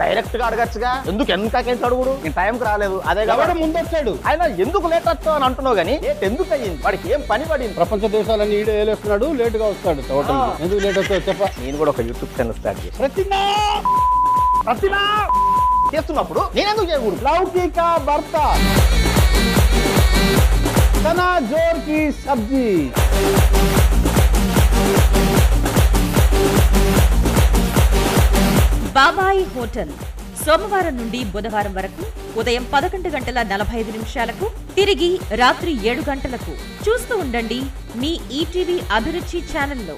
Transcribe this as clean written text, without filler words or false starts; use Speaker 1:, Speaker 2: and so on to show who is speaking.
Speaker 1: Direct గా అడగచ్చుగా, ఎందుకు ఎంతకేసి అడుగుడు? నేను టైంకి రాలేదు, అదే కాబట్టి ముందు వచ్చాడు. ఆయన ఎందుకు లేట్ వచ్చావు అని అంటున్నావు కానీ లేట్ ఎందుకు అయ్యింది? వాడికి ఏం పని పడింది?
Speaker 2: ప్రపంచ దేశాలన్నీ ఈడే ఏలేస్తున్నాడు, లేట్ గా వస్తాడు. ఎందుకు లేట్ వచ్చావు చెప్ప.
Speaker 1: నేను కూడా ఒక యూట్యూబ్ ఛానల్ స్టార్ట్ చేసి ప్రతినా చేస్తున్నప్పుడు నేను ఎందుకు చేయకూడదు?
Speaker 2: లౌకిక భర్త చనా జోర్ కి సబ్జీ.
Speaker 3: బాబాయి హోటల్ సోమవారం నుండి బుధవారం వరకు ఉదయం 11:45 తిరిగి రాత్రి 7 గంటలకు చూస్తూ ఉండండి మీ ఈటీవీ అభిరుచి ఛానల్లో.